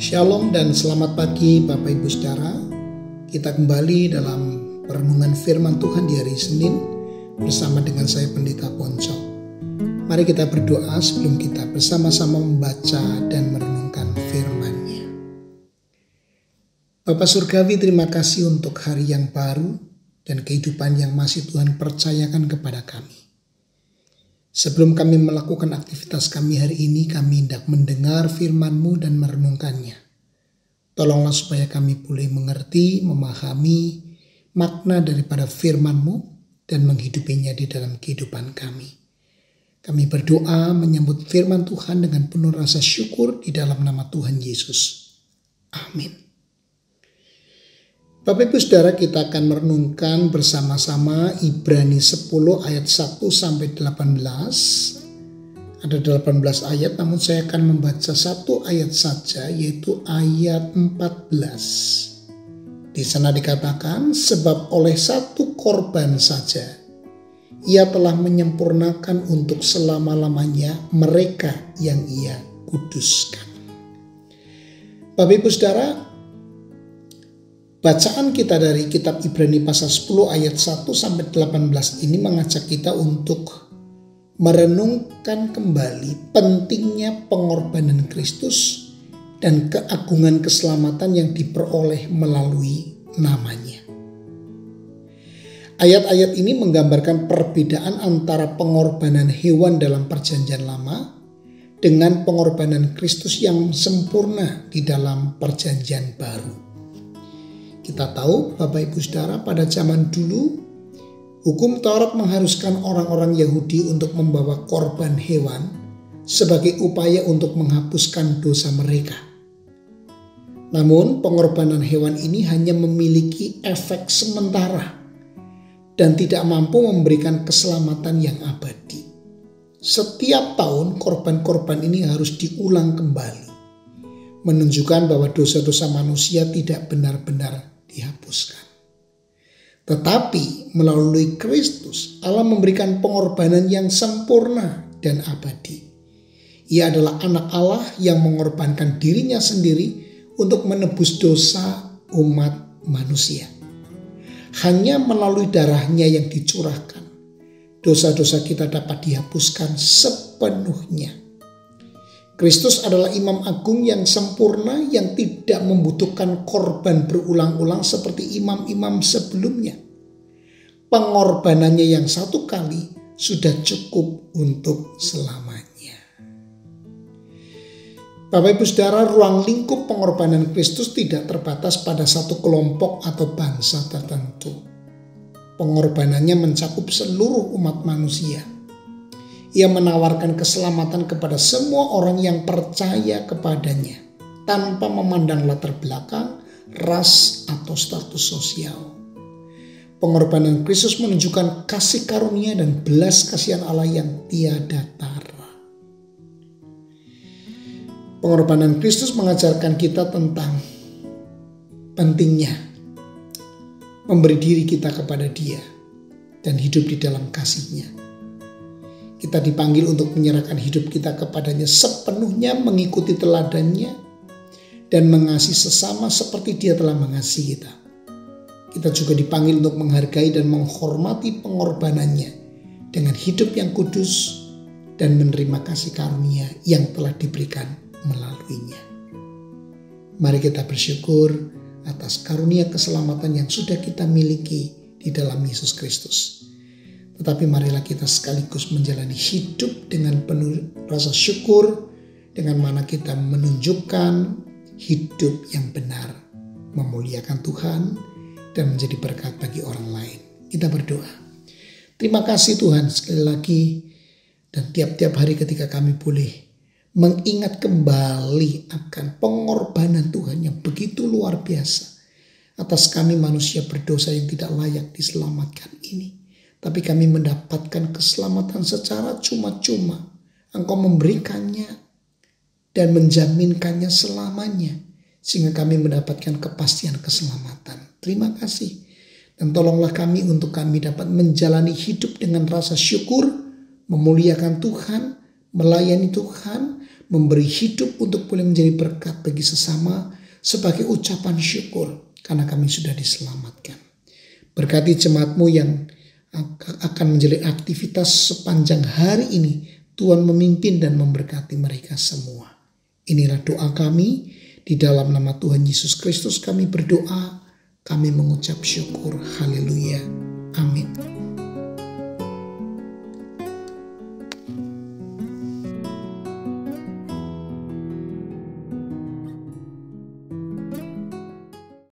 Shalom dan selamat pagi Bapak Ibu Saudara. Kita kembali dalam perenungan firman Tuhan di hari Senin bersama dengan saya Pendeta Ponco. Mari kita berdoa sebelum kita bersama-sama membaca dan merenungkan firman-Nya. Bapa Surgawi, terima kasih untuk hari yang baru dan kehidupan yang masih Tuhan percayakan kepada kami. Sebelum kami melakukan aktivitas kami hari ini, kami hendak mendengar firman-Mu dan merenungkannya. Tolonglah supaya kami boleh mengerti, memahami makna daripada firman-Mu dan menghidupinya di dalam kehidupan kami. Kami berdoa menyambut firman Tuhan dengan penuh rasa syukur di dalam nama Tuhan Yesus. Amin. Bapak Ibu Saudara, kita akan merenungkan bersama-sama Ibrani 10 ayat 1 sampai 18. Ada 18 ayat, namun saya akan membaca satu ayat saja, yaitu ayat 14. Di sana dikatakan, sebab oleh satu korban saja Ia telah menyempurnakan untuk selama-lamanya mereka yang Ia kuduskan. Bapak Ibu Saudara, bacaan kita dari kitab Ibrani pasal 10 ayat 1 sampai 18 ini mengajak kita untuk merenungkan kembali pentingnya pengorbanan Kristus dan keagungan keselamatan yang diperoleh melalui namanya. Ayat-ayat ini menggambarkan perbedaan antara pengorbanan hewan dalam perjanjian lama dengan pengorbanan Kristus yang sempurna di dalam perjanjian baru. Kita tahu Bapak Ibu Saudara, pada zaman dulu hukum Taurat mengharuskan orang-orang Yahudi untuk membawa korban hewan sebagai upaya untuk menghapuskan dosa mereka. Namun pengorbanan hewan ini hanya memiliki efek sementara dan tidak mampu memberikan keselamatan yang abadi. Setiap tahun korban-korban ini harus diulang kembali, menunjukkan bahwa dosa-dosa manusia tidak benar-benar dihapuskan. Tetapi melalui Kristus Allah memberikan pengorbanan yang sempurna dan abadi. Ia adalah anak Allah yang mengorbankan dirinya sendiri untuk menebus dosa umat manusia. Hanya melalui darahnya yang dicurahkan, dosa-dosa kita dapat dihapuskan sepenuhnya. Kristus adalah imam agung yang sempurna yang tidak membutuhkan korban berulang-ulang seperti imam-imam sebelumnya. Pengorbanannya yang satu kali sudah cukup untuk selamanya. Bapak Ibu Saudara, ruang lingkup pengorbanan Kristus tidak terbatas pada satu kelompok atau bangsa tertentu. Pengorbanannya mencakup seluruh umat manusia. Ia menawarkan keselamatan kepada semua orang yang percaya kepadanya, tanpa memandang latar belakang, ras, atau status sosial. Pengorbanan Kristus menunjukkan kasih karunia dan belas kasihan Allah yang tiada tara. Pengorbanan Kristus mengajarkan kita tentang pentingnya memberi diri kita kepada Dia dan hidup di dalam kasih-Nya. Kita dipanggil untuk menyerahkan hidup kita kepadanya sepenuhnya, mengikuti teladannya, dan mengasihi sesama seperti Dia telah mengasihi kita. Kita juga dipanggil untuk menghargai dan menghormati pengorbanannya dengan hidup yang kudus dan menerima kasih karunia yang telah diberikan melaluinya. Mari kita bersyukur atas karunia keselamatan yang sudah kita miliki di dalam Yesus Kristus. Tetapi marilah kita sekaligus menjalani hidup dengan penuh rasa syukur, dengan mana kita menunjukkan hidup yang benar, memuliakan Tuhan, dan menjadi berkat bagi orang lain. Kita berdoa. Terima kasih Tuhan sekali lagi, dan tiap-tiap hari ketika kami boleh mengingat kembali akan pengorbanan Tuhan yang begitu luar biasa atas kami manusia berdosa yang tidak layak diselamatkan ini. Tapi kami mendapatkan keselamatan secara cuma-cuma. Engkau memberikannya dan menjaminkannya selamanya. Sehingga kami mendapatkan kepastian keselamatan. Terima kasih. Dan tolonglah kami untuk kami dapat menjalani hidup dengan rasa syukur, memuliakan Tuhan, melayani Tuhan, memberi hidup untuk boleh menjadi berkat bagi sesama sebagai ucapan syukur karena kami sudah diselamatkan. Berkati jemaatmu yang akan menjalani aktivitas sepanjang hari ini. Tuhan memimpin dan memberkati mereka semua. Inilah doa kami. Di dalam nama Tuhan Yesus Kristus kami berdoa. Kami mengucap syukur. Haleluya. Amin.